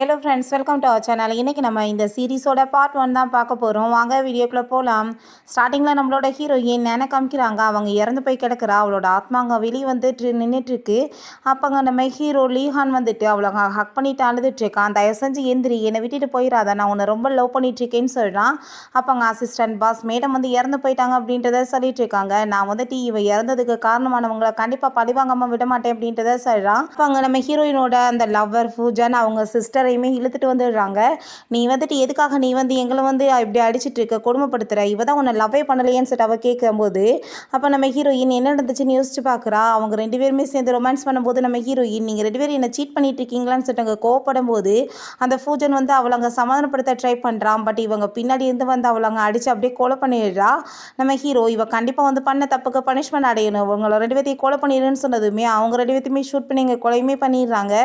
Hello friends, welcome to our channel. இன்றைக்கி நம்ம இந்த சீரீஸோட பார்ட் 1 தான் பார்க்க போகிறோம். வாங்க வீடியோக்குள்ளே போகலாம். ஸ்டார்டிங்கில் நம்மளோட ஹீரோயின் என்ன காமிக்கிறாங்க, அவங்க இறந்து போய் கிடக்குறா. அவளோட ஆத்மா அங்கே வெளியே வந்துட்டு நின்றுட்டுருக்கு. அப்போங்க நம்ம ஹீரோ லீஹான் வந்துட்டு அவளை ஹக் பண்ணிட்டு அழுதுட்டுருக்கான். தயவு செஞ்சு எந்திரி, என்னை விட்டுட்டு போயிடாத, நான் உன்னை ரொம்ப லவ் பண்ணிட்டுருக்கேன்னு சொல்கிறான். அப்போங்க அசிஸ்டன்ட் பாஸ் மேடம் வந்து இறந்து போயிட்டாங்க அப்படின்றத சொல்லிட்டு இருக்காங்க. நான் வந்துட்டு இவ இறந்ததுக்கு காரணமானவங்களை கண்டிப்பாக பழிவாங்காமல் விட மாட்டேன் அப்படின்றத சொல்கிறான். அப்போ நம்ம ஹீரோயினோட அந்த லவ்வர் பூஜன் அவங்க சிஸ்டர் இழுத்துட்டு வந்துடுறாங்க. நீ வந்துட்டு எதுக்காக நீ வந்து எங்களை வந்து இப்படி அடிச்சிட்டு இருக்க, கொடுமைப்படுத்துற, இவ தான் உன்னை லவ்வே பண்ணலையேன்னு சொல்லிட்டு அவள் கேட்கும்போது அப்போ நம்ம ஹீரோயின் என்ன நடந்துச்சுன்னு யோசிச்சு பார்க்குறா. அவங்க ரெண்டு பேருமே சேர்ந்து ரொமான்ஸ் பண்ணும்போது நம்ம ஹீரோயின் நீங்கள் ரெண்டு பேரும் என்ன சீட் பண்ணிட்டு இருக்கீங்களான்னு சொல்லிட்டு அங்கே கோவப்படும் போது அந்த பூஜன் வந்து அவளை அங்கே சமாதானப்படுத்த ட்ரை பண்ணுறான். பட் இவங்க பின்னாடி இருந்து வந்து அவளை அங்கே அடித்து அப்படியே கொலை பண்ணிடுறா. நம்ம ஹீரோ இவ கண்டிப்பாக வந்து பண்ண தப்புக்கு பனிஷ்மெண்ட் அடையணும், அவங்கள ரெண்டு பேர்த்தையும் கொலை பண்ணிடுன்னு சொன்னதுமே அவங்க ரெண்டு பேர்த்தையுமே ஷூட் பண்ணி இங்கே கொலையுமே பண்ணிடுறாங்க.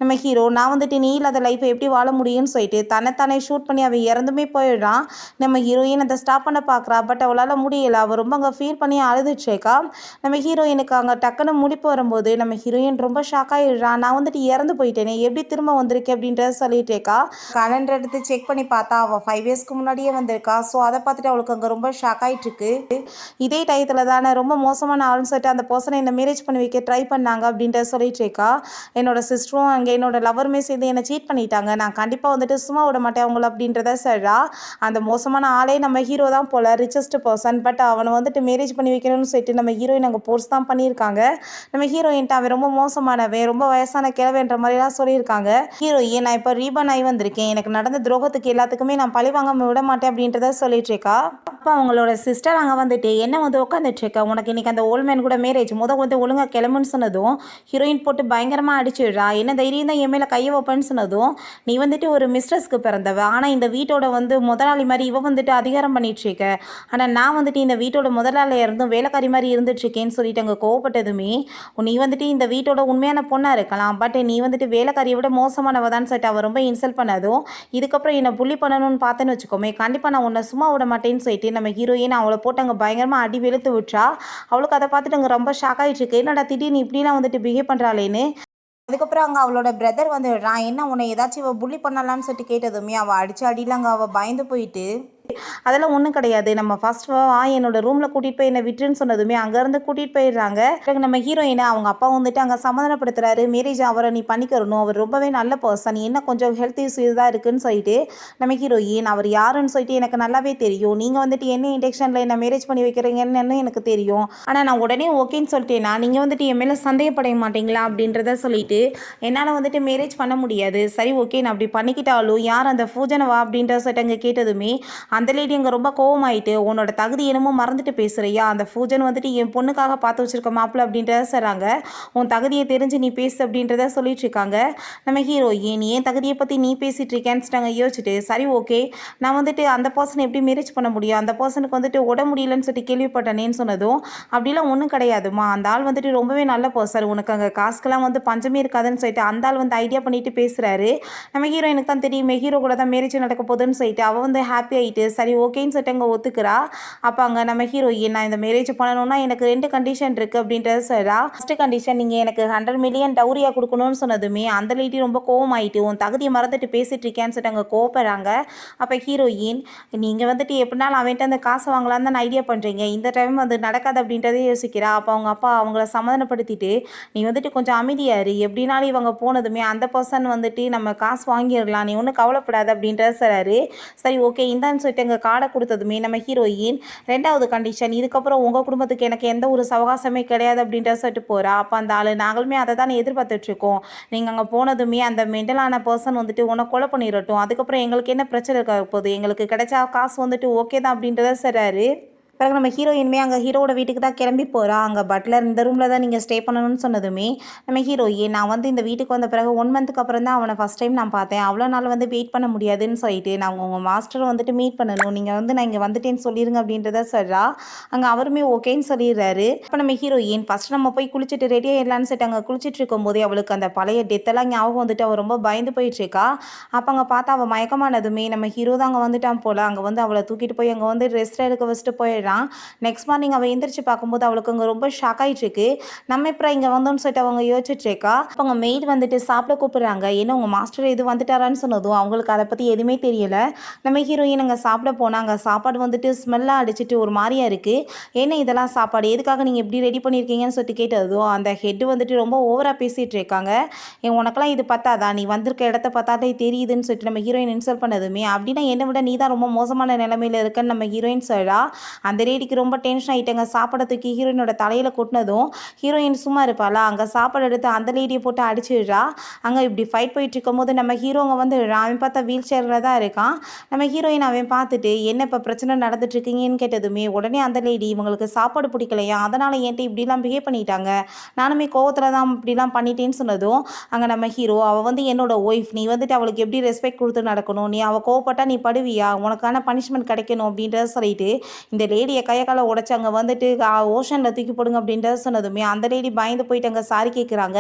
நம்ம ஹீரோ நான் வந்துட்டு நீ இல்லாத லைஃப்பை எப்படி வாழ முடியும்னு சொல்லிட்டு தன்னைத்தானே ஷூட் பண்ணி அவன் இறந்துமே போயிடுறான். நம்ம ஹீரோயின் அதை ஸ்டாப் பண்ண பார்க்குறா. பட் அவளால் முடியலை. அவள் ரொம்ப அங்கே ஃபீல் பண்ணி அழுதுச்சேக்கா. நம்ம ஹீரோயினுக்கு அங்கே டக்குன்னு முடிப்பு வரும்போது நம்ம ஹீரோயின் ரொம்ப ஷாக் ஆகிடுறான். நான் வந்துட்டு இறந்து போயிட்டேனே, எப்படி திரும்ப வந்திருக்கேன் அப்படின்றத சொல்லிட்டேக்கா. கேலண்டர் எடுத்து செக் பண்ணி பார்த்தா அவள் 5 இயர்ஸ்க்கு முன்னாடியே வந்திருக்கா. ஸோ அதை பார்த்துட்டு அவளுக்கு அங்கே ரொம்ப ஷாக் ஆகிட்டு இருக்கு. இதே டயத்தில் தானே ரொம்ப மோசமான ஆள்னு சொல்லிட்டு அந்த பர்சனை என்ன மேரேஜ் பண்ணி வைக்க ட்ரை பண்ணாங்க அப்படின்றத சொல்லிட்டேக்கா. என்னோட சிஸ்டரும் அங்கே என்னோட லவருமே சேர்ந்து என்னை சீட் பண்ணிட்டாங்க, நான் கண்டிப்பாக வந்துட்டு சும்மா விட மாட்டேன் அவங்கள அப்படின்றத சொல்கிறா. அந்த மோசமான ஆளே நம்ம ஹீரோ தான் போல், ரிச்சஸ்ட் பர்சன். பட் அவனை வந்துட்டு மேரேஜ் பண்ணி வைக்கணும்னு சொல்லிட்டு நம்ம ஹீரோயின் அங்கே போர்ஸ் தான் பண்ணியிருக்காங்க. நம்ம ஹீரோயின்ட்டு அவன் ரொம்ப மோசமானவன், ரொம்ப வயசான கிழவன்ற மாதிரிலாம் சொல்லியிருக்காங்க. ஹீரோயின் நான் இப்போ ரீபன் ஆகி வந்திருக்கேன், எனக்கு நடந்த துரோகத்துக்கு எல்லாத்துக்குமே நான் பழி வாங்காமல் விட மாட்டேன் அப்படின்றத சொல்லிட்டு இருக்கா. அப்போ அவங்களோட சிஸ்டர் அங்கே வந்துட்டு என்ன வந்து உட்காந்துட்ருக்க, உனக்கு இன்றைக்கி அந்த ஓல்மேன் கூட மேரேஜ் வந்து ஒழுங்காக கிளம்புன்னு சொன்னதும் ஹீரோயின் போட்டு பயங்கரமாக அடிச்சிடுறா. என்ன தைரியம் தான் என் மேலே கையை வைப்பேன்னு சொன்னதும் நீ வந்துட்டு ஒரு மிஸ்ட்ரஸ்க்கு பிறந்தவ, ஆனால் இந்த வீட்டோட வந்து முதலாளி மாதிரி இவ வந்துட்டு அதிகாரம் பண்ணிட்டுருக்க, ஆனால் நான் வந்துட்டு இந்த வீட்டோட முதலாளியாக இருந்தும் வேலைக்காரி மாதிரி இருந்துட்டுருக்கேன்னு சொல்லிட்டு அங்கே கோவப்பட்டதுமே நீ வந்துட்டு இந்த வீட்டோட உண்மையான பொண்ணாக இருக்கலாம், பட் நீ வந்துட்டு வேலைக்காரியை விட மோசமானவதான்னு சொல்லிட்டு அவள் ரொம்ப இன்சல்ட் பண்ணதும் இதுக்கப்புறம் என்னை புள்ளி பண்ணணும்னு பார்த்தேன்னு வச்சுக்கோமே, கண்டிப்பாக நான் உன்னை சும்மா விட மாட்டேன்னு சொல்லிட்டு நம்ம ஹீரோயின் அவளை போட்டு அங்கே பயங்கரமாக அடி வெளுத்து விட்டுறா. அவளுக்கு அதை பார்த்துட்டு அங்கே ரொம்ப ஷாக் ஆகிட்டு இருக்கு. என்னடா திடீர்னு இப்படிலாம் வந்துட்டு பிஹேவ் பண்ணுறாளேன்னு. அதுக்கப்புறம் அங்கே அவளோட பிரதர் வந்துடுறான். என்ன உன்னை ஏதாச்சும் இவள் புள்ளி பண்ணலான்னு சொல்லிட்டு கேட்டதுமே அவள் அடிச்சு அடியில் அங்கே அவள் பயந்து போயிட்டு அதெல்லாம் ஒன்றும் கிடையாது, நம்ம ஃபர்ஸ்ட் என்னோட ரூமில் கூட்டிகிட்டு போய் என்னை விட்டுருன்னு சொன்னதுமே அங்கேருந்து கூட்டிகிட்டு போயிடுறாங்க. நம்ம ஹீரோயினை அவங்க அப்பா வந்துட்டு அங்கே சமாதானப்படுத்துறாரு. மேரேஜ் அவரை நீ பண்ணிக்கிறணும், அவர் ரொம்பவே நல்ல பர்சன், என்ன கொஞ்சம் ஹெல்த் இஷ்யூஸ் தான் இருக்குன்னு சொல்லிட்டு நம்ம ஹீரோயின் அவர் யாருன்னு சொல்லிட்டு எனக்கு நல்லாவே தெரியும், நீங்கள் வந்துட்டு என்ன இன்டெக்ஷனில் என்ன மேரேஜ் பண்ணி வைக்கிறீங்கன்னு எனக்கு தெரியும், ஆனால் நான் உடனே ஓகேன்னு சொல்லிட்டேன்னா நீங்கள் வந்துட்டு என் மேலே சந்தேகப்பட மாட்டீங்களா அப்படின்றத சொல்லிட்டு என்னால் வந்துட்டு மேரேஜ் பண்ண முடியாது, சரி ஓகே நான் அப்படி பண்ணிக்கிட்டாலும் யார் அந்த பூஜனவா அப்படின்ற சொல்லிட்டு அங்கே கேட்டதுமே அந்த லேடி அங்கே ரொம்ப கோவமாயிட்டு உன்னோட தகுதி என்னமோ மறந்துட்டு பேசுகிறியா, அந்த பூஜன் வந்துட்டு என் பொண்ணுக்காக பார்த்து வச்சிருக்க மாப்பிள்ள அப்படின்றத சொல்கிறாங்க, உன் தகுதியை தெரிஞ்சு நீ பேசு அப்படின்றத சொல்லிட்டு இருக்காங்க. நம்ம ஹீரோயின் ஏன் தகுதியை பற்றி நீ பேசிகிட்டு இருக்கேன்னு யோசிச்சுட்டு சரி ஓகே நான் வந்துட்டு அந்த பர்சனை எப்படி மேரேஜ் பண்ண முடியும், அந்த பர்சனுக்கு வந்துட்டு உட முடியலன்னு சொல்லிட்டு கேள்விப்பட்டேனேன்னு சொன்னதும் அப்படிலாம் ஒன்றும் கிடையாதுமா, அந்த ஆள் வந்துட்டு ரொம்பவே நல்ல பர்சன், உனக்கு அங்கே காசுக்கெல்லாம் வந்து பஞ்சமே இருக்காதுன்னு சொல்லிட்டு அந்த ஆள் வந்து ஐடியா பண்ணிட்டு பேசுகிறாரு. நம்ம ஹீரோயினுக்கு தான் தெரியுமே ஹீரோ கூட தான் மேரேஜ் நடக்க போகுதுன்னு சொல்லிட்டு அவள் வந்து ஹாப்பி ஆகிட்டு சரி ஓகேன்னு சொல்லிட்டு அங்கே ஒத்துக்கிறா. அப்போ அங்கே நம்ம ஹீரோயின் நான் இந்த மேரேஜ் பண்ணணும்னா எனக்கு 2 கண்டிஷன் இருக்குது அப்படின்றத சொல்கிறா. ஃபஸ்ட்டு கண்டிஷன் நீங்கள் எனக்கு 100 மில்லியன் டவுரியாக கொடுக்கணும்னு சொன்னதுமே அந்த லேடி ரொம்ப கோவமாயிட்டு உன் தகுதியை மறந்துட்டு பேசிட்டு இருக்கேன்னு சொல்லிட்டு அங்கே கோவப்படுறாங்க. அப்போ ஹீரோயின் நீங்கள் வந்துட்டு எப்படினாலும் அவன்கிட்ட அந்த காசை வாங்கலான்னு தான் ஐடியா பண்ணுறீங்க, இந்த டைம் வந்து நடக்காது அப்படின்றதே யோசிக்கிறா. அப்போ அவங்க அப்பா அவங்கள சமாதானப்படுத்திட்டு நீ வந்துட்டு கொஞ்சம் அமைதியாரு, எப்படினாலும் இவங்க போனதுமே அந்த பர்சன் வந்துட்டு நம்ம காசு வாங்கிடலாம், நீ ஒன்றும் கவலைப்படாது அப்படின்றத சொல்கிறாரு. சரி ஓகே இந்தான்னு சொல்லிட்டு எங்கள் கார்டை கொடுத்ததுமே நம்ம ஹீரோயின் 2வது கண்டிஷன் இதுக்கப்புறம் உங்கள் குடும்பத்துக்கு எனக்கு எந்த ஒரு சவகாசமே கிடையாது அப்படின்ற சொல்லிட்டு போகிறா. அப்போ அந்த ஆள் நாங்களுமே அதை தான் எதிர்பார்த்துட்ருக்கோம், நீங்கள் அங்கே போனதுமே அந்த மெண்டலான பர்சன் வந்துட்டு உன்னை கொலை பண்ணிடட்டும், அதுக்கப்புறம் எங்களுக்கு என்ன பிரச்சனை இருக்க போகுது, எங்களுக்கு கிடைச்சா காசு வந்துட்டு ஓகே தான் அப்படின்றத சொல்கிறாரு. பிறகு நம்ம ஹீரோயின்மே அங்கே ஹீரோட வீட்டுக்கு தான் கிளம்பி போகிறா. அங்கே பட்லர் இந்த ரூமில் தான் நீங்கள் ஸ்டே பண்ணணும்னு சொன்னதுமே நம்ம ஹீரோயின் நான் வந்து இந்த வீட்டுக்கு வந்த பிறகு 1 மந்த்துக்கு அப்புறம் தான் அவனை ஃபஸ்ட் டைம் நான் பார்த்தேன், அவ்வளோ நாள் வந்து வெயிட் பண்ண முடியாதுன்னு சொல்லிட்டு நான் உங்கள் மாஸ்டரை வந்துட்டு மீட் பண்ணணும், நீங்கள் வந்து நான் இங்கே வந்துட்டேன்னு சொல்லிடுங்க அப்படின்றத சொல்கிறா. அங்கே அவருமே ஓகேன்னு சொல்லிடுறாரு. இப்போ நம்ம ஹீரோயின் ஃபஸ்ட்டு நம்ம போய் குளிச்சுட்டு ரெடி ஆகிடலான்னு சொல்லிட்டு அங்கே குளிச்சுட்டு இருக்கும்போதே அவளுக்கு அந்த பழைய டெத்தெல்லாம் ஞாபகம் வந்துட்டு அவள் ரொம்ப பயந்து போயிட்டுருக்கா. அப்போ அங்கே பார்த்தா அவள் மயக்கமானதுமே நம்ம ஹீரோ தான் அங்கே வந்துட்டான் போல். அங்கே வந்து அவளை தூக்கிட்டு போய் அங்கே வந்து ரெஸ்ட் எடுக்க வச்சுட்டு போயிடுறான். போயிடுறான். நெக்ஸ்ட் மார்னிங் அவள் எந்திரிச்சு பார்க்கும்போது அவளுக்கு அங்கே ரொம்ப ஷாக் ஆகிட்டு இருக்கு. நம்ம இப்போ இங்கே வந்தோம்னு சொல்லிட்டு அவங்க யோசிச்சுட்டு இருக்கா. அவங்க மெய்டு வந்துட்டு சாப்பிட கூப்பிட்றாங்க. ஏன்னா உங்கள் மாஸ்டர் எது வந்துட்டாரான்னு சொன்னதும் அவங்களுக்கு அதை பற்றி எதுவுமே தெரியல. நம்ம ஹீரோயின் அங்கே சாப்பிட போனாங்க. சாப்பாடு வந்துட்டு ஸ்மெல்லாக அடிச்சிட்டு ஒரு மாதிரியா இருக்குது. ஏன்னா இதெல்லாம் சாப்பாடு எதுக்காக நீங்கள் எப்படி ரெடி பண்ணியிருக்கீங்கன்னு சொல்லிட்டு கேட்டதும் அந்த ஹெட்டு வந்துட்டு ரொம்ப ஓவராக பேசிகிட்டு இருக்காங்க. உனக்கெல்லாம் இது பத்தாதா, நீ வந்திருக்க இடத்த பார்த்தாலே தெரியுதுன்னு சொல்லிட்டு நம்ம ஹீரோயின் இன்சல்ட் பண்ணதுமே, அப்படின்னா என்னை விட நீ தான் ரொம்ப மோசமான நிலைமையில் இருக்குன்னு நம்ம ஹீரோயின் சொல்கிறா. அந்த லேடிக்கு ரொம்ப டென்ஷன் ஆகிட்டாங்க. சாப்பாடை தூக்கி ஹீரோயினோட தலையில் கொட்டினதும் ஹீரோயின் சும்மா இருப்பாளா, அங்கே சாப்பாடு எடுத்து அந்த லேடியை போட்டு அடிச்சிடுறா. அங்கே இப்படி ஃபைட் போயிட்டு இருக்கும்போது நம்ம ஹீரோங்க வந்து அவன் பார்த்தா வீல் சேரில் தான் இருக்கான். நம்ம ஹீரோயின் அவன் பார்த்துட்டு என்ன இப்போ பிரச்சனை நடந்துட்டு இருக்கீங்கன்னு கேட்டதுமே உடனே அந்த லேடி இவங்களுக்கு சாப்பாடு பிடிக்கலையா, அதனால் என்கிட்ட இப்படிலாம் பிஹேவ் பண்ணிட்டாங்க, நானுமே கோவத்தில் தான் இப்படிலாம் பண்ணிட்டேன்னு சொன்னதும் அங்கே நம்ம ஹீரோ அவள் வந்து என்னோட ஒய்ஃப், நீ வந்துட்டு அவளுக்கு எப்படி ரெஸ்பெக்ட் கொடுத்து நடக்கணும், நீ அவள் கோவப்பட்டா நீ படுவியா, உனக்கான பனிஷ்மெண்ட் கிடைக்கணும் அப்படின்றத சொல்லிட்டு இந்த லேடியை கையக்கால உடச்சி அங்கே வந்துட்டு ஓஷனில் தூக்கி போடுங்க அப்படின்றத சொன்னதுமே அந்த லேடி பயந்து போயிட்டு அங்கே சாரி கேட்குறாங்க.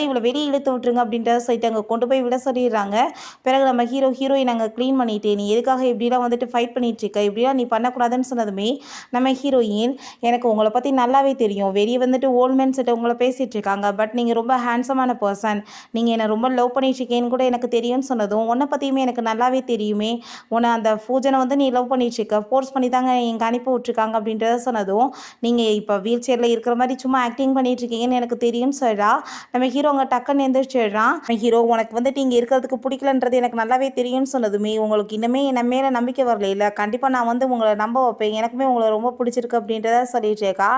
இவளை வெளியே இழுத்து விட்டுருங்க அப்படின்றத சொல்லிட்டு அங்கே கொண்டு போய் விட சொல்லிடுறாங்க. பிறகு நம்ம ஹீரோயின் அங்கே க்ளீன் பண்ணிட்டு நீ எதுக்காக இப்படிலாம் வந்துட்டு ஃபைட் பண்ணிட்டு இருக்க, இப்படிலாம் நீ பண்ணக்கூடாதுன்னு சொன்னதுமே நம்ம ஹீரோயின் எனக்கு உங்களை பற்றி நல்லாவே தெரியும், வெளியே வந்துட்டு ஓல்ட்மேன் கிட்ட உங்களை பேசிகிட்டு இருக்காங்க, பட் நீங்கள் ரொம்ப ஹேண்ட்ஸமான பர்சன், நீங்கள் என்னை ரொம்ப லவ் பண்ணிட்டு இருக்கேன்னு கூட எனக்கு தெரியும்னு சொன்னதும் உன்னை பற்றியுமே எனக்கு நல்லாவே தெரியுமே, உன்னை அந்த பூஜனை வந்து நீ லவ் பண்ணிட்டு இருக்க, ஃபோர்ஸ் பண்ணி தாங்க எங்கே அனுப்பி விட்ருக்காங்க அப்படின்றத சொன்னதும் நீங்கள் இப்போ வீல் சேரில் இருக்கிற மாதிரி சும்மா ஆக்டிங் பண்ணிட்டு இருக்கீங்கன்னு எனக்கு தெரியும்னு சொல்கிறா. நம்ம ஹீரோ அங்கே டக்குன்னு எந்திரிச்சிடுறான். ஹீரோ உனக்கு வந்துட்டு இங்கே இருக்கிறதுக்கு பிடிக்கலன்றது எனக்கு நல்லாவே தெரியும்னு சொன்னதுமே உங்களுக்கு இன்னுமே என் மேலே நம்பிக்கை வரல இல்லை, கண்டிப்பாக நான் வந்து உங்களை நம்ப வைப்பேன், எனக்குமே உங்களை ரொம்ப பிடிச்சிருக்கு அப்படின்றத சொல்லிட்டு இருக்கா.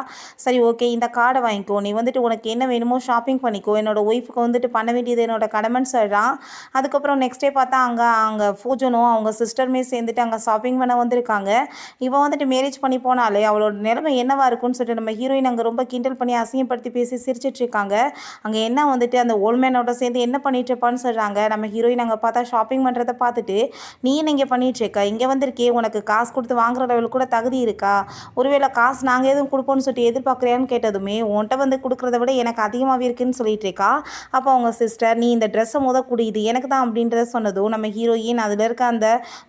சரி ஓகே இந்த கார்டை வாங்கிக்கோ, நீ வந்துட்டு உனக்கு என்ன வேணுமோ ஷாப்பிங் பண்ணிக்கோ, என்னோட ஒய்ஃபுக்கு வந்துட்டு பண்ண வேண்டியது என்னோட கடமைன்னு சொல்கிறான். அதுக்கப்புறம் நெக்ஸ்ட் டே பார்த்தா அங்கே பூஜனும் அவங்க சிஸ்டருமே சேர்ந்துட்டு அங்கே ஷாப்பிங் பண்ண வந்திருக்காங்க. இவன் வந்துட்டு மேரேஜ் பண்ணி போனாலே அவளோட நிலைமை என்னவா இருக்குன்னு சொல்லிட்டு நம்ம ஹீரோயின் அங்கே ரொம்ப கிண்டல் பண்ணி அசிங்கப்படுத்தி பேசி சிரிச்சிட்டு இருக்காங்க. அங்கே என்ன வந்துட்டு அந்த ஓல்ட்மேனோட சேர்ந்து என்ன பண்ணிட்டு இருப்பான்னு சொல்கிறாங்க. நம்ம ஹீரோயின் அங்கே பார்த்தா ஷாப்பிங் பண்ணுறதை பார்த்துட்டு நீ என்ன இங்கே பண்ணிட்டு இருக்க, இங்கே வந்திருக்கே, உனக்கு காசு கொடுத்து வாங்குற லெவலுக்கு கூட தகுதி இருக்கா, ஒருவேளை காசு நாங்கள் எதுவும் கொடுப்போம்னு சொல்லிட்டு எதிர்பார்க்குறியான்னு கேட்டதுமே உன்கிட்ட வந்து கொடுக்குறத விட எனக்கு அதிகமாகவே இருக்குன்னு சொல்லிட்டு இருக்கா. அப்போ அவங்க சிஸ்டர் நீ இந்த ட்ரெஸ்ஸை கூடி இது எனக்கு தான் அப்படின்றத சொன்னதும் நம்ம ஹீரோயின் அதில் இருக்க அந்த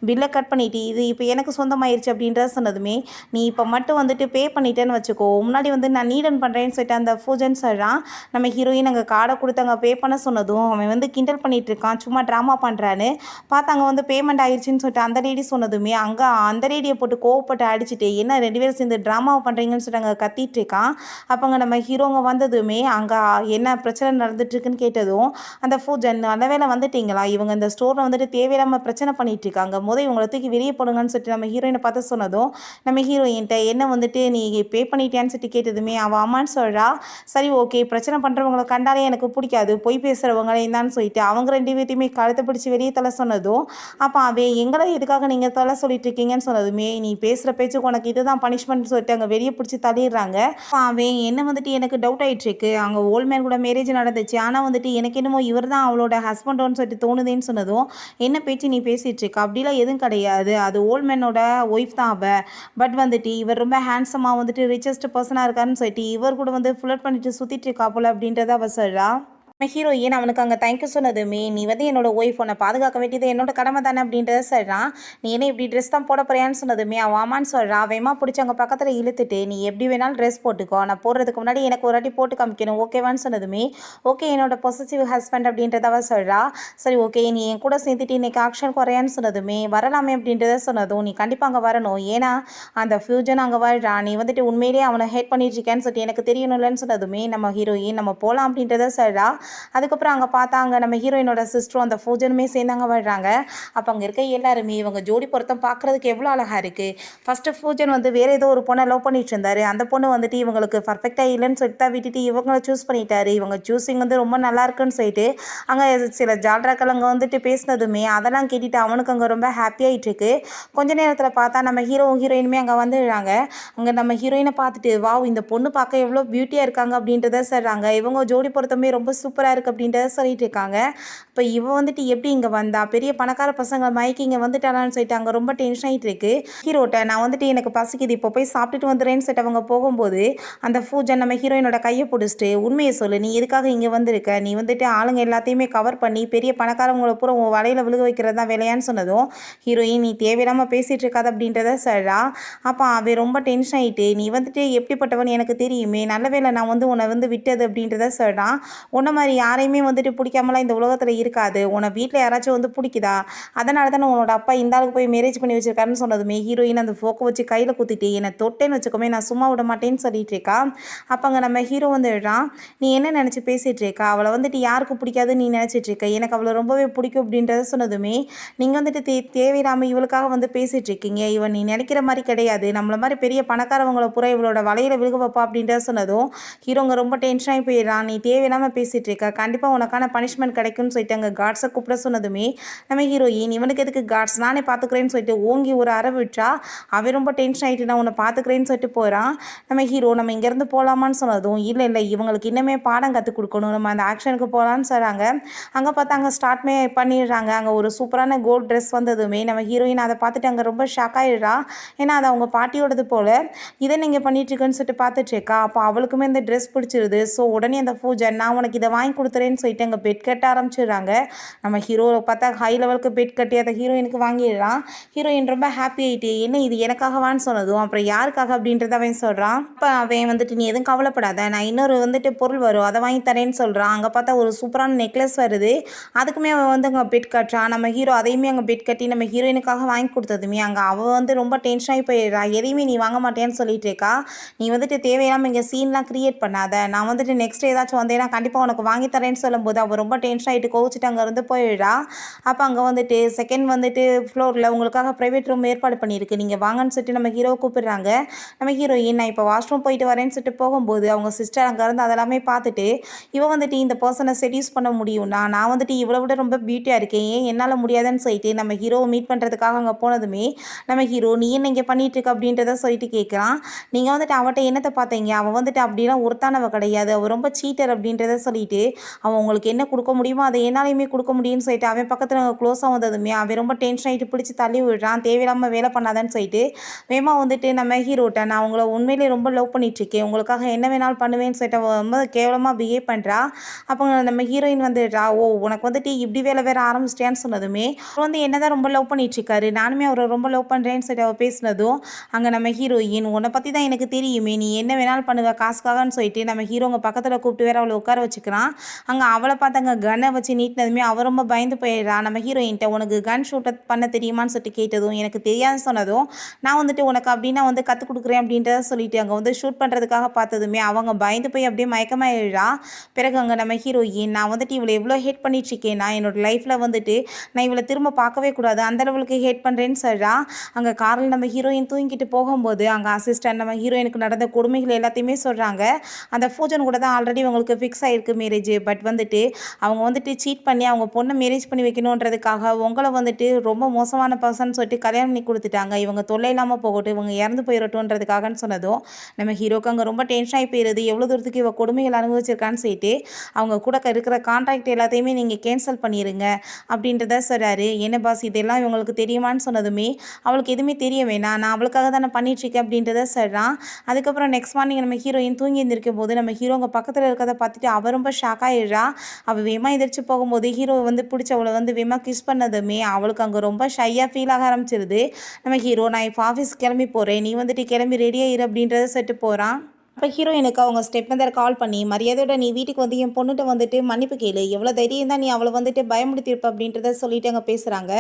பில்லை கட் பண்ணிட்டு இது இப்போ எனக்கு சொந்தமாயிருச்சு அப்படின்றத சொன்னதுமே நீ இப்போ மட்டும் வந்துட்டு பே பண்ணிட்டேன்னு வச்சுக்கோ, முன்னாடி வந்து நான் நீடன் பண்ணுறேன்னு சொல்லிட்டு அந்த பூஜன் சொல்கிறான். நம்ம ஹீரோயின் அங்கே கார்டை கொடுத்து அங்கே பே பண்ண சொன்னதும் அவன் வந்து கிண்டல் பண்ணிட்டு இருக்கான், சும்மா ட்ராமா பண்ணுறான்னு பார்த்து அங்கே வந்து பேமெண்ட் ஆயிடுச்சுன்னு சொல்லிட்டு அந்த லேடி சொன்னதுமே அங்கே அந்த லேடியை போட்டு கோவப்பட்டு அடிச்சுட்டு என்ன 2 பேரும் சேர்ந்து ட்ராமாவை பண்ணுறீங்கன்னு சொல்லிட்டு அங்கே கத்திட்டு இருக்கான். அப்போ அங்கே நம்ம ஹீரோங்க வந்ததுமே அங்கே என்ன பிரச்சனை நடந்துட்டுருக்குன்னு கேட்டதும் அந்த பூஜன் நல்ல வேலை வந்துட்டீங்களா, இவங்க இந்த ஸ்டோரில் வந்துட்டு தேவையில்லாமல் பிரச்சனை பண்ணிட்டு இருக்காங்க, இவங்களை தூக்கி வெளியே போடுங்கன்னு சொல்லிட்டு நம்ம ஹீரோயினை பார்த்து சொன்னதும் நம்ம ஹீரோயின்ட்ட என்ன வந்துட்டு நீ பே பண்ணிட்டியான்னு சொல்லிட்டு கேட்டதுமே அவள் அம்மான்னு சொல்கிறா. சரி ஓகே பிரச்சனை பண்ணுறவங்களை கண்டாலே எனக்கு பிடிக்காது, பொய் பேசுகிறவங்களே தான் சொல்லிட்டு அவங்க 2 பேர்த்தையுமே கழுத்தை பிடிச்சி வெளியே தலை சொன்னதும் அப்போ அவன் எங்களை எதுக்காக நீங்கள் தலை சொல்லிட்டு இருக்கீங்கன்னு சொன்னதுமே நீ பேசுகிற பேச்சுக்கு உனக்கு இதுதான் பனிஷ்மெண்ட் சொல்லிட்டு அங்கே வெளியே பிடிச்சி தள்ளிடுறாங்க. அவன் என்ன வந்துட்டு எனக்கு டவுட் ஆகிட்டு இருக்கு, அங்கே ஓல்ட்மேன் கூட மேரேஜ் நடந்துச்சு, ஆனால் வந்துட்டு எனக்கு என்னமோ இவர் தான் அவளோட ஹஸ்பண்டோன்னு சொல்லிட்டு தோணுதேன்னு சொன்னதும் என்ன பேச்சு நீ பேசிகிட்டு இருக்க, அப்படிலாம் எதுவும் கிடையாது, அது ஓல்ட்மேனோட ஒய்ஃப் தான் அவள், பட் வந்துட்டு இவர் ரொம்ப ஹேண்ட்ஸமாக வந்துட்டு ரிச்சஸ்ட் பர்சனாக இருக்காருன்னு சொல்லிட்டு இவர் கூட வந்து ஃப்ளர்ட் பண்ணிட்டு சுற்றிட்டு இருக்கா போல அப்படின்றத அவ சொல்கிறா. ஹீரோயின் அவனுக்கு அங்கே தேங்க்யூ சொன்னதுமே நீ வந்து என்னோட ஒய்ஃப், உன்னை பாதுகாக்க வேண்டியது என்னோட கடமை தானே அப்படின்றத சொல்கிறான். நீ என்ன இப்படி ட்ரெஸ் தான் போட போறியான்னு சொன்னதுமே அவன் ஆமான்னு சொல்கிறான். வேமா பிடிச்சி அங்கே பக்கத்தில் இழுத்துட்டு நீ எப்படி வேணாலும் ட்ரெஸ் போட்டுக்கோ, நான் போடுறதுக்கு முன்னாடி எனக்கு ஒரு வாட்டி போட்டு காமிக்கணும் ஓகேவான்னு சொன்னதுமே ஓகே என்னோட பொசசிவ் ஹஸ்பண்ட் அப்படின்றத அவ சொல்கிறா. சரி ஓகே நீ என் கூட சேர்த்துட்டு இன்றைக்கி ஆக்ஷன் குறையான்னு சொன்னதுமே வரலாமே அப்படின்றத சொன்னதும் நீ கண்டிப்பாக அங்கே வரணும், ஏன்னா அந்த ஃபியூஜன் அங்கே வாழ்றா, நீ வந்துட்டு உண்மையிலேயே அவனை ஹேட் பண்ணிட்டு இருக்கேன்னு சொல்லிட்டு எனக்கு தெரியணும்லன்னு சொன்னதுமே நம்ம ஹீரோயின் நம்ம போகலாம் அப்படின்றத சொல்கிறா. அதுக்கப்புறம் அங்கே பார்த்தாங்க நம்ம ஹீரோயினோட சிஸ்டரும் அந்த பூஜனுமே சேர்ந்தாங்க வாழ்கிறாங்க. அப்போ அங்கே இருக்க எல்லாருமே இவங்க ஜோடி பொருத்தம் பார்க்குறதுக்கு எவ்வளோ அழகாக இருக்குது, ஃபஸ்ட்டு பூஜன் வந்து வேறு ஏதோ ஒரு பொண்ணை லவ் பண்ணிட்டு இருந்தார், அந்த பொண்ணு வந்துட்டு இவங்களுக்கு பர்ஃபெக்டாக இல்லைன்னு சொல்லிட்டு தான் விட்டுட்டு இவங்களை சூஸ் பண்ணிட்டாரு, இவங்க சூஸிங் வந்து ரொம்ப நல்லா இருக்குன்னு சொல்லிட்டு அங்கே சில ஜால்ராக்கள் அங்கே வந்துட்டு பேசினதுமே அதெல்லாம் கேட்டுட்டு அவனுக்கு அங்கே ரொம்ப ஹாப்பியாகிட்டு இருக்கு. கொஞ்ச நேரத்தில் பார்த்தா நம்ம ஹீரோயினுமே அங்கே வந்துடுறாங்க. அங்கே நம்ம ஹீரோயினை பார்த்துட்டு வாவ் இந்த பொண்ணு பார்க்க எவ்வளோ பியூட்டியாக இருக்காங்க அப்படின்றத சொல்கிறாங்க. இவங்க ஜோடி பொருத்தமே ரொம்ப சூப்பராக சூப்பராக இருக்குது அப்படின்றத சொல்லிட்டு இருக்காங்க. இப்போ இவ வந்துட்டு எப்படி இங்கே வந்தா, பெரிய பணக்கார பசங்க மயக்கி இங்கே வந்துட்டாளான்னு சொல்லிட்டு அங்கே ரொம்ப டென்ஷன் ஆகிட்டு இருக்கு. ஹீரோட்ட நான் வந்துட்டு எனக்கு பசிக்குது இப்போ போய் சாப்பிட்டுட்டு வந்துடுறேன்னு சொல்லிட்டு அவங்க போகும்போது அந்த பூஜன் நம்ம ஹீரோயினோட கையை பிடிச்சிட்டு உண்மையை சொல்லு, நீ எதுக்காக இங்கே வந்திருக்க, நீ வந்துட்டு ஆளுங்க எல்லாத்தையுமே கவர் பண்ணி பெரிய பணக்காரவங்களை பூரா உன் வலையில் விழுக வைக்கிறது தான் வேலையான்னு சொன்னதும் ஹீரோயின் நீ தேவையில்லாமல் பேசிகிட்டு இருக்காது அப்படின்றத சொல்கிறா. அப்போ அவ ரொம்ப டென்ஷன் ஆகிட்டு நீ வந்துட்டு எப்படிப்பட்டவன் எனக்கு தெரியுமே, நல்ல வேளை நான் வந்து உன்னை வந்து விட்டது அப்படின்றத சொல்கிறான். உன்ன மாதிரி யாரையுமே வந்துட்டு பிடிக்காமலாம் இந்த உலகத்தில் இருக்காது, உன்னை வீட்டில் யாராச்சும் வந்து பிடிக்குதா, அதனால தானே உன்னோட அப்பா இந்த ஆளுக்கு போய் மேரேஜ் பண்ணி வச்சிருக்காருன்னு சொன்னதுமே ஹீரோயின் அந்த ஃபோக்கை வச்சு கையில் குத்திட்டு என்னை தொட்டேன்னு வச்சுக்கோமே நான் சும்மா விட மாட்டேன்னு சொல்லிட்டு இருக்கா. அப்போ அங்கே நம்ம ஹீரோ வந்து எழுறான், நீ என்ன நினச்சி பேசிகிட்டு இருக்கா, அவளை வந்துட்டு யாருக்கு பிடிக்காதுன்னு நீ நினச்சிட்டு இருக்க, எனக்கு அவளை ரொம்பவே பிடிக்கும் அப்படின்றத சொன்னதுமே நீங்கள் வந்துட்டு தேவையில்லாமல் இவளுக்காக வந்து பேசிகிட்டு இருக்கீங்க, இவன் நீ நினைக்கிற மாதிரி கிடையாது, நம்மள மாதிரி பெரிய பணக்காரவங்களை பூரா இவளோட வலையில் விழுக வைப்பா அப்படின்றத சொன்னதும் ஹீரோங்க ரொம்ப டென்ஷன் ஆகி போயிடறான். நீ தேவையில்லாமல் பேசிகிட்டு இருக்க, கண்டிப்பாக உனக்கான பனிஷ்மெண்ட் கிடைக்கும்னு சொல்லிட்டு அங்கே காட்ஸை கூப்பிட சொன்னதுமே நம்ம ஹீரோயின் இவனுக்கு எதுக்கு காட்ஸ், நானே பார்த்துக்கிறேன்னு சொல்லிட்டு ஓங்கி ஒரு அறை விட்டா. அவன் ரொம்ப டென்ஷன் ஆகிட்டு நான் உன்னை பார்த்துக்கிறேன்னு சொல்லிட்டு போகிறான். நம்ம ஹீரோ நம்ம இங்கேருந்து போகலாமான்னு சொன்னதும் இல்லை இல்லை இவங்களுக்கு இன்னுமே பாடம் கற்றுக் கொடுக்கணும், நம்ம அந்த ஆக்ஷனுக்கு போகலான்னு சொல்கிறாங்க. அங்கே பார்த்தா அங்கே ஸ்டார்ட்மே பண்ணிடுறாங்க. அங்கே ஒரு சூப்பரான கோல்ட் ட்ரெஸ் வந்ததுமே நம்ம ஹீரோயின் அதை பார்த்துட்டு அங்கே ரொம்ப ஷாக் ஆகிடுறா. ஏன்னா அது அவங்க பாட்டியோடது போல், இதை நீங்கள் பண்ணிட்டுருக்குன்னு சொல்லிட்டு பார்த்துட்டு இருக்கா. அப்போ அவளுக்குமே இந்த ட்ரெஸ் பிடிச்சிருது. ஸோ உடனே அந்த பூஜை நான் உனக்கு இதை வாங்கி கொடுத்துறேன்னு சொல்லிட்டு அங்கே பெட் கட்ட ஆரம்பிச்சிடுறாங்க. நம்ம ஹீரோவை பார்த்தா ஹை லெவலுக்கு பெட் கட்டி அதை ஹீரோயினுக்கு வாங்கிடுறான். ஹீரோயின் ரொம்ப ஹாப்பி ஆகிட்டு என்ன இது எனக்காகவான்னு சொன்னதும் அப்புறம் யாருக்காக அப்படின்றத அவன் சொல்கிறான். அப்போ அவன் வந்துட்டு நீ எதுவும் கவலைப்படாத, நான் இன்னொரு வந்துட்டு பொருள் வரும் அதை வாங்கி தரேன்னு சொல்கிறான். அங்கே பார்த்தா ஒரு சூப்பரான நெக்லஸ் வருது, அதுக்குமே அவன் வந்து அங்கே பெட் கட்டுறான். நம்ம ஹீரோ அதையுமே அங்கே பெட் கட்டி நம்ம ஹீரோயினுக்காக வாங்கி கொடுத்ததுமே அங்கே அவள் வந்து ரொம்ப டென்ஷன் ஆகி போயிடுறா. எதையுமே நீ வாங்க மாட்டேன்னு சொல்லிட்டு இருக்கா. நீ வந்துட்டு தேவையில்லாமல் இங்கே சீன்லாம் க்ரியேட் பண்ணாத, நான் வந்துட்டு நெக்ஸ்ட் ஏதாச்சும் வந்தேன்னா கண்டிப்பாக உனக்கு வாங்கி தரேன்னு சொல்லும்போது அவள் ரொம்ப டென்ஷன் ஆகிட்டு கோவிச்சிட்டு அங்கேருந்து போயிடுறா. அப்போ அங்கே வந்துட்டு செகண்ட் வந்துட்டு ஃப்ளோரில் உங்களுக்காக ப்ரைவேட் ரூம் ஏற்பாடு பண்ணியிருக்கு, நீங்கள் வாங்கன்னு சொல்லிட்டு நம்ம ஹீரோவை கூப்பிடுறாங்க. நம்ம ஹீரோயின் நான் இப்போ வாஷ்ரூம் போயிட்டு வரேன்னு சொல்லிட்டு போகும்போது அவங்க சிஸ்டர் அங்கேருந்து அதெல்லாமே பார்த்துட்டு இவன் வந்துட்டு இந்த பர்சனை செடியூஸ் பண்ண முடியும்னா, நான் வந்துட்டு இவ்வளோ விட ரொம்ப பியூட்டியாக இருக்கேன், ஏன் என்னால் முடியாதுன்னு சொல்லிட்டு நம்ம ஹீரோவை மீட் பண்ணுறதுக்காக அங்கே போனதுமே நம்ம ஹீரோ நீ என்ன இங்கே பண்ணிட்டு இருக்க அப்படின்றத சொல்லிட்டு கேட்குறான். நீங்கள் வந்துட்டு அவட்ட என்னத்தை பார்த்தீங்க, அவன் வந்துட்டு அப்படிலாம் ஒருத்தானவ கிடையாது, அவள் ரொம்ப சீட்டர் அப்படின்றத சொல்லிட்டு அவன் உங்களுக்கு என்ன கொடுக்க முடியுமோ அதை என்னாலையுமே கொடுக்க முடியும்னு சொல்லிட்டு அவன் பக்கத்தில் க்ளோஸாக வந்ததுமே அவன் ரொம்ப டென்ஷன் ஆகிட்டு பிடிச்சி தள்ளி விடுறான். தேவையில்லாமல் வேலை பண்ணாதான்னு சொல்லிட்டு வேமா வந்துட்டு நம்ம ஹீரோட்ட நான் உங்களை உண்மையிலே ரொம்ப லவ் பண்ணிட்டுருக்கேன், உங்களுக்காக என்ன வேணாலும் பண்ணுவேன்னு சொல்லிட்டு அவள் ரொம்ப கேவலமாக பிஹேவ் பண்ணுறா. அப்போ நம்ம ஹீரோயின் வந்துடுறா, ஓ உனக்கு வந்துட்டு இப்படி வேலை வேறு ஆரம்பிச்சிட்டியான்னு சொன்னதுமே அவர் வந்து என்ன தான் ரொம்ப லவ் பண்ணிட்டுருக்காரு, நானுமே அவரை ரொம்ப லவ் பண்ணுறேன்னு சொல்லிட்டு அவள் பேசினதும் அங்கே நம்ம ஹீரோயின் உன்னை பற்றி தான் எனக்கு தெரியுமே, நீ என்ன வேணாலும் பண்ணுவ காசுக்காகன்னு சொல்லிட்டு நம்ம ஹீரோங்க பக்கத்தில் கூப்பிட்டு வேறு அவளை உட்கார வச்சுக்கிறான். அங்கே அவளை பார்த்து அங்கே கன்னை வச்சு நீட்டினதுமே அவள் ரொம்ப பயந்து போயிடுறா. நம்ம ஹீரோயின்ட்ட உனக்கு கன் ஷூட்டை பண்ண தெரியுமான்னு சொல்லிட்டு கேட்டதும் எனக்கு தெரியாதுன்னு சொன்னதும் நான் வந்துட்டு உனக்கு அப்படின்னா வந்து கற்றுக் கொடுக்குறேன் அப்படின்றத சொல்லிட்டு அங்கே வந்து ஷூட் பண்ணுறதுக்காக பார்த்ததுமே அவங்க பயந்து போய் அப்படியே மயக்கமாயிடுறா. பிறகு அங்கே நம்ம ஹீரோயின் நான் வந்துட்டு இவளை எவ்வளோ ஹேட் பண்ணிட்டுருக்கேன், நான் என்னோட லைஃப்பில் வந்துட்டு நான் இவளை திரும்ப பார்க்கவே கூடாது அந்த லெவலுக்கு ஹேட் பண்ணுறேன்னு சொல்கிறா. அங்கே காரில் நம்ம ஹீரோயின் தூங்கிட்டு போகும்போது அங்கே அசிஸ்டன்ட் நம்ம ஹீரோயினுக்கு நடந்த கொடுமைகள் எல்லாத்தையுமே சொல்கிறாங்க. அந்த பூஜன் கூட தான் ஆல்ரெடி அவங்களுக்கு ஃபிக்ஸ் ஆகிருக்கு மேரேஜ், பட் வந்துட்டு அவங்க வந்துட்டு சீட் பண்ணி அவங்க பொண்ணை மேரேஜ் பண்ணி வைக்கணுன்றதுக்காக உங்களை வந்துட்டு ரொம்ப மோசமான பர்சன் சொல்லிட்டு கல்யாணம் பண்ணி கொடுத்துட்டாங்க, இவங்க தொல்லை இல்லாமல் போகட்டும் இவங்க இறந்து போயிடட்டும்ன்றதுக்காகன்னு சொன்னதும் நம்ம ஹீரோக்கு அங்கே ரொம்ப டென்ஷன் ஆகி போயிடுது. எவ்வளோ தூரத்துக்கு இவ கொடுமைகள் அனுபவிச்சிருக்கான்னு சொல்லிட்டு அவங்க கூட இருக்கிற கான்ட்ராக்ட் எல்லாத்தையுமே நீங்கள் கேன்சல் பண்ணிடுங்க அப்படின்றத சொல்கிறாரு. என்ன பாஸ் இதெல்லாம் இவங்களுக்கு தெரியுமான்னு சொன்னதுமே அவளுக்கு எதுவுமே தெரிய வேணாம், நான் அவளுக்காக தானே பண்ணிட்டுருக்கேன் அப்படின்றத சொல்கிறான். அதுக்கப்புறம் நெக்ஸ்ட் மார்னிங் நம்ம ஹீரோயின் தூங்கி இருந்திருக்கும் போது நம்ம ஹீரோங்க பக்கத்தில் இருக்கிறத பார்த்துட்டு அவள் ரொம்ப ஷாக் ஆகிடுறா. அவள் வேமா எதிர்த்து போகும்போது ஹீரோவை வந்து பிடிச்ச அவளை வந்து வேமா கிஸ் பண்ணதுமே அவளுக்கு அங்கே ரொம்ப ஷையாக ஃபீல் ஆக ஆரம்பிச்சிருது. நம்ம ஹீரோ நான் இப்போ ஆஃபீஸ் கிளம்பி போகிறேன், நீ வந்துட்டு கிளம்பி ரெடியாக இரு அப்படின்றத செட்டு போகிறான். அப்போ ஹீரோயினுக்கு அவங்க ஸ்டெப் மதர் கால் பண்ணி மரியாதையோட நீ வீட்டுக்கு வந்து என் பொண்ணுகிட்ட வந்துட்டு மன்னிப்பு கேளு, எவ்வளோ தைரியம் தான் நீ அவளை வந்துட்டு பயமுடுத்திருப்ப அப்படின்றத சொல்லிட்டு அங்கே பேசுகிறாங்க.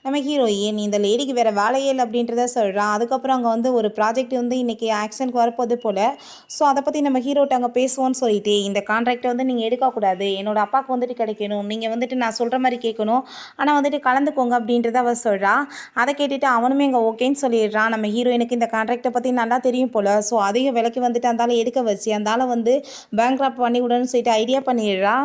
நம்ம ஹீரோயின் இந்த லேடிக்கு வேறு வேலையே இல்லை அப்படின்றத சொல்கிறான். அதுக்கப்புறம் அங்கே வந்து ஒரு ப்ராஜெக்ட் வந்து இன்றைக்கி ஆக்ஷனுக்கு வரப்போது போல், ஸோ அதை பற்றி நம்ம ஹீரோட்ட அங்கே பேசுவோன்னு சொல்லிட்டு இந்த கான்ட்ராக்டை வந்து நீங்கள் எடுக்கக்கூடாது, என்னோட அப்பாவுக்கு வந்துட்டு கிடைக்கணும், நீங்கள் வந்துட்டு நான் சொல்கிற மாதிரி கேட்கணும், ஆனால் வந்துட்டு கலந்துக்கோங்க அப்படின்றத அவள் சொல்கிறா. அதை கேட்டுட்டு அவனுமே இங்கே ஓகேன்னு சொல்லிடுறான். நம்ம ஹீரோயினுக்கு இந்த கான்ட்ராக்டை பற்றி நல்லா தெரியும் போல், ஸோ அதிக விலைக்கு வந்துட்டு அந்தால எடுக்க வச்சு அந்தால வந்து பேங்க் ட்ராப் பண்ணி விடணும்னு சொல்லிட்டு ஐடியா பண்ணிடுறா.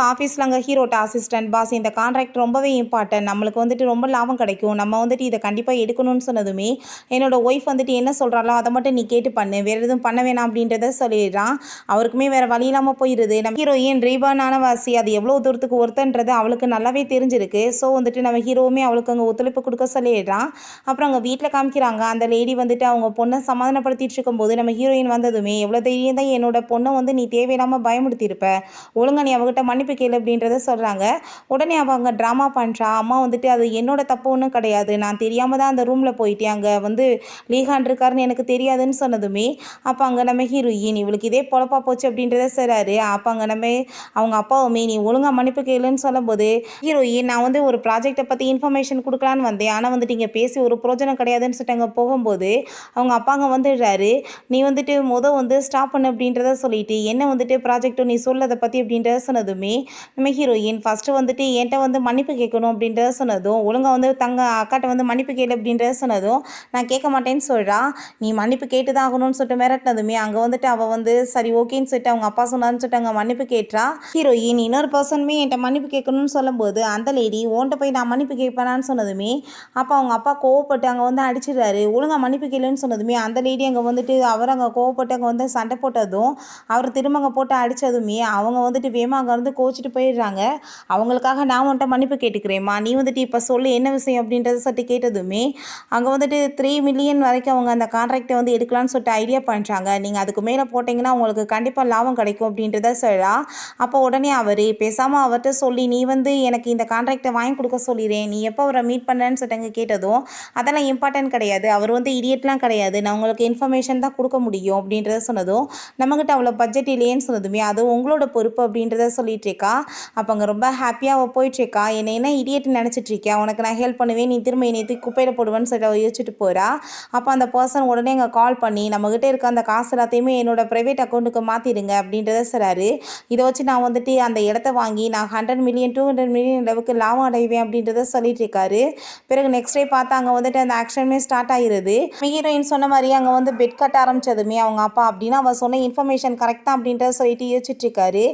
ஆஃபீஸில் அங்கே ஹீரோட்ட அசிஸ்டன்ட் பாஸ் இந்த கான்ட்ராக்ட் ரொம்பவே இம்பார்ட்டன்ட், நம்மளுக்கு வந்துட்டு ரொம்ப லாபம் கிடைக்கும், நம்ம வந்துட்டு இதை கண்டிப்பாக எடுக்கணும்னு சொன்னதுமே என்னோட ஒய்ஃப் வந்துட்டு என்ன சொல்கிறாளோ அதை மட்டும் நீ கேட்டு பண்ணு, வேறு எதுவும் பண்ண வேணாம் அப்படின்றத சொல்லிடுறான். அவருக்குமே வேறு வழி இல்லாமல் போயிடுது. நம்ம ஹீரோயின் ரீபான் ஆனவாசி அது எவ்வளோ தூரத்துக்கு ஒருத்தன்றது அவளுக்கு நல்லாவே தெரிஞ்சிருக்கு. ஸோ வந்துட்டு நம்ம ஹீரோவுமே அவளுக்கு அங்கே ஒத்துழைப்பு கொடுக்க சொல்லிடுறான். அப்புறம் அங்கே வீட்டில் காமிக்கிறாங்க, அந்த லேடி வந்துட்டு அவங்க பொண்ணை சமாதானப்படுத்திட்டு இருக்கும்போது நம்ம ஹீரோயின் வந்ததுமே எவ்வளோ தைரியம் தான் என்னோட பொண்ணை வந்து நீ தேவையில்லாமல் பயமுடுத்தியிருப்ப, ஒழுங்கா நீ அவகிட்ட மன்னிப்பு கேளு அப்படின்றத சொல்கிறாங்க. உடனே அவங்க ட்ராமா பண்ணுறா, அம்மா வந்துட்டு அது என்னோட தப்பு ஒன்றும் கிடையாது, நான் தெரியாமல் தான் அந்த ரூமில் போயிட்டேன், அங்கே வந்து லீகான் இருக்காருன்னு எனக்கு தெரியாதுன்னு சொன்னதுமே அப்போ அங்கே நம்ம ஹீரோயின் இவளுக்கு இதே பொழப்பா போச்சு அப்படின்றத சொல்கிறாரு. அப்போ அங்கே நம்ம அவங்க அப்பாவுமே நீ ஒழுங்காக மன்னிப்பு கேளுன்னு சொல்லும்போது ஹீரோயின் நான் வந்து ஒரு ப்ராஜெக்டை பற்றி இன்ஃபர்மேஷன் கொடுக்கலான்னு வந்தேன், ஆனால் வந்துட்டு இங்கே பேசி ஒரு பிரோஜனம் கிடையாதுன்னு சொல்லிட்டு அங்கே போகும்போது அவங்க அப்பாங்க வந்துடுறாரு. நீ வந்துட்டு வந்து ஸ்டாப் பண்ணு அப்படின்றத சொல்லிட்டு என்ன வந்துட்டு ப்ராஜெக்டும் நீ சொல்லதை பற்றி அப்படின்றத சொன்னதுமே நம்ம ஹீரோயின் ஃபஸ்ட்டு வந்துட்டு என்கிட்ட வந்து மன்னிப்பு கேட்கணும் அப்படின்றத சொன்னதும், ஒழுங்காக வந்து அக்காட்ட வந்து மன்னிப்பு கேளு அப்படின்றத சொன்னதும் நான் கேட்க மாட்டேன்னு சொல்கிறா. நீ மன்னிப்பு கேட்டு தான் ஆகணும்னு சொல்லிட்டு மிரட்டினதுமே அங்கே வந்துட்டு அவள் வந்து சரி ஓகேன்னு சொல்லிட்டு அவங்க அப்பா சொன்னான்னு சொல்லிட்டு அங்கே மன்னிப்பு கேட்டா. ஹீரோயின் இன்னொரு பர்சனுமே என்கிட்ட மன்னிப்பு கேட்கணும்னு சொல்லும்போது அந்த லேடி ஓன்ட்ட போய் நான் மன்னிப்பு கேட்பேனான்னு சொன்னதுமே அப்போ அவங்க அப்பா கோவப்பட்டு அங்கே வந்து அடிச்சிடுறாரு. ஒழுங்காக மன்னிப்பு கேளுன்னு சொன்னதுமே அந்த லேடி அங்கே வந்துட்டு அவர் அங்கே கோவப்பட்டு அங்கே வந்து சண்டை போட்டதும் அவர் திரும்ப அங்கே போட்டு அடித்ததுமே அவங்க வந்துட்டு வேமா அங்கே வந்து கோச்சிட்டு போயிடுறாங்க. அவங்களுக்காக நான் உன்ட்ட மன்னிப்பு கேட்டுக்கிறேம்மா, நீ வந்துட்டு இப்போ சொல்லு என்ன விஷயம் அப்படின்றத சொல்லிட்டு கேட்டதுமே அங்கே வந்துட்டு 3 மில்லியன் வரைக்கும் அவங்க அந்த கான்ட்ராக்டை வந்து எடுக்கலான்னு சொல்லிட்டு ஐடியா பண்ணுறாங்க, நீங்கள் அதுக்கு மேலே போட்டிங்கன்னா உங்களுக்கு கண்டிப்பாக லாபம் கிடைக்கும் அப்படின்றத சொல்கிறா. அப்போ உடனே அவர் பேசாமல் அவர்கிட்ட சொல்லி நீ வந்து எனக்கு இந்த கான்ட்ராக்டை வாங்கி கொடுக்க சொல்லிடுறேன், நீ எப்போ அவரை மீட் பண்ணுறேன்னு சொல்லிட்டு கேட்டதும் அதெல்லாம் இம்பார்ட்டன்ட் கிடையாது, அவர் வந்து இடியட்லாம் கிடையாது, நான் உங்களுக்கு இன்ஃபர்மேஷன் தான் கொடுக்க முடியும் அப்படின்றத சொன்னதும் நம்மக்கிட்ட அவ்வளோ பட்ஜெட் இல்லையேன்னு சொன்னதுமே அது உங்களோட பொறுப்பு அப்படின்றத சொல்லிட்டு இருக்கா. அப்போ அங்கே ரொம்ப ஹாப்பியாக அவள் போயிட்டுருக்கா. என்னை என்ன இடியட்னு நினச்சிட்ருக்கியா, உனக்கு நான் ஹெல்ப் பண்ணுவேன், நீ திரும்ப என்னை தூக்கி குப்பையில் போடுவேன்னு சொல்லி அவள் யோசிச்சுட்டு போகிறா. அப்போ அந்த பர்சன் உடனே அங்கே கால் பண்ணி நம்மக்கிட்ட இருக்க அந்த காசு எல்லாத்தையுமே என்னோட ப்ரைவேட் அக்கௌண்ட்டுக்கு மாற்றிடுங்க அப்படின்றத சொல்கிறாரு. இதை வச்சு நான் வந்துட்டு அந்த இடத்த வாங்கி நான் 100 மில்லியன் 200 மில்லியன் அளவுக்கு லாபம் அடைவேன் அப்படின்றத சொல்லிட்டு இருக்காரு. பிறகு நெக்ஸ்ட் டே பார்த்தா அங்கே வந்துட்டு அந்த ஆக்ஷனுமே ஸ்டார்ட் ஆகிடுது. ஹீரோயின் சொன்ன மாதிரி அங்கே வந்து பெட் கட்ட ஆரம்பித்ததுமே அவங்க அப்பா அப்படின்னா அவள் சொன்ன இன்ஃபர்மேஷன் கரெக்டாக அப்படின்றத சொல்லிட்டு யோசிச்சுட்டு இருக்காரு.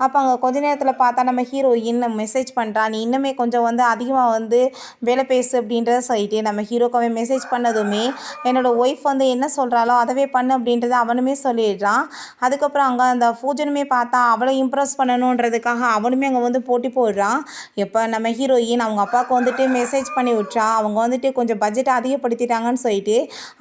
அப்போ அங்கே கொஞ்ச நேரத்தில் பார்த்தா நம்ம ஹீரோயின் மெசேஜ் பண்ணுறா, நீ இன்னுமே கொஞ்சம் வந்து அதிகமாக வந்து வேலை பேசு அப்படின்றத சொல்லிட்டு நம்ம ஹீரோக்காவே மெசேஜ் பண்ணதுமே என்னோட ஒய்ஃப் வந்து என்ன சொல்கிறாளோ அதவே பண்ணு அப்படின்றத அவனுமே சொல்லிடுறான். அதுக்கப்புறம் அங்கே அந்த பூஜனுமே பார்த்தா அவளை இம்ப்ரெஸ் பண்ணணுன்றதுக்காக அவனுமே அங்கே வந்து போட்டி போடுறான். எப்போ நம்ம ஹீரோயின் அவங்க அப்பாவுக்கு வந்துட்டு மெசேஜ் பண்ணி விட்றா, அவங்க வந்துட்டு கொஞ்சம் பட்ஜெட்டை அதிகப்படுத்திட்டாங்கன்னு சொல்லிட்டு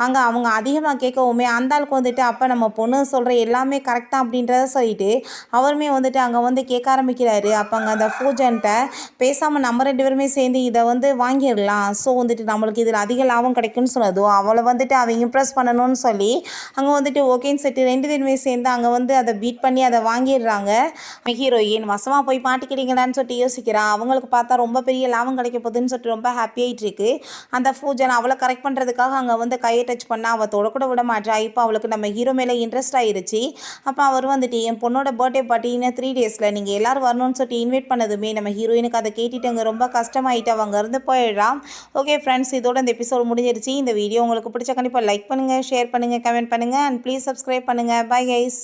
அங்கே அவங்க அதிகமாக கேட்கவுமே அந்த ஆளுக்கு வந்துட்டு அப்போ நம்ம பொண்ணு சொல்கிற எல்லாமே கரெக்டாக அப்படின்றத சொல்லிட்டு அவருமே வந்துட்டு அங்கே வந்து கேட்க ஆரம்பிக்கிறாரு. அப்போ அங்கே அந்த பூஜன்ட்ட பேசாமல் நம்ம 2 பேருமே சேர்ந்து இதை வந்து வாங்கிடலாம், ஸோ வந்துட்டு நம்மளுக்கு இதில் அதிக லாபம் கிடைக்கும்னு சொன்னதும் அவளை வந்துட்டு அவன் இம்ப்ரெஸ் பண்ணணும்னு சொல்லி அங்கே வந்துட்டு ஓகேன்னு சொல்லிட்டு 2 பேருமே சேர்ந்து அங்கே வந்து அதை பீட் பண்ணி அதை வாங்கிடுறாங்க. ஹீரோயின் வசமாக போய் மாட்டிக்கிறீங்களான்னு சொல்லிட்டு யோசிக்கிறா. அவங்களுக்கு பார்த்தா ரொம்ப பெரிய லாபம் கிடைக்க போகுதுன்னு சொல்லிட்டு ரொம்ப ஹாப்பியாகிட்டு இருக்கு. அந்த பூஜன் அவளை கரெக்ட் பண்ணுறதுக்காக அங்கே வந்து கையை டச் பண்ணால் அவள் தொடக்கூட விட மாட்டா. இப்போ அவளுக்கு நம்ம ஹீரோ மேலே இன்ட்ரெஸ்ட் ஆகிடுச்சு. அப்போ அவர் வந்துட்டு என் பொண்ணோட பர்த்டே பார்ட்டி இன்னும் 3 டேஸில் நீங்கள் எல்லோரும் வரணும்னு சொல்லிட்டு இன்வைட் பண்ணதுமே நம்ம ஹீரோயினுக்கு அதை கேட்டுட்டு அங்கே ரொம்ப கஷ்டமாயிட்டு அவங்க இருந்து போயிடுறான். ஓகே ஃப்ரெண்ட்ஸ், இதோட இந்த எபிசோட் முடிஞ்சிருச்சு. இந்த வீடியோ உங்களுக்கு பிடிச்ச கண்டிப்பாக லைக் பண்ணுங்கள், ஷேர் பண்ணுங்கள், கமெண்ட் பண்ணுங்கள் அண்ட் ப்ளீஸ் சப்ஸ்கிரைப் பண்ணுங்கள். Bye guys.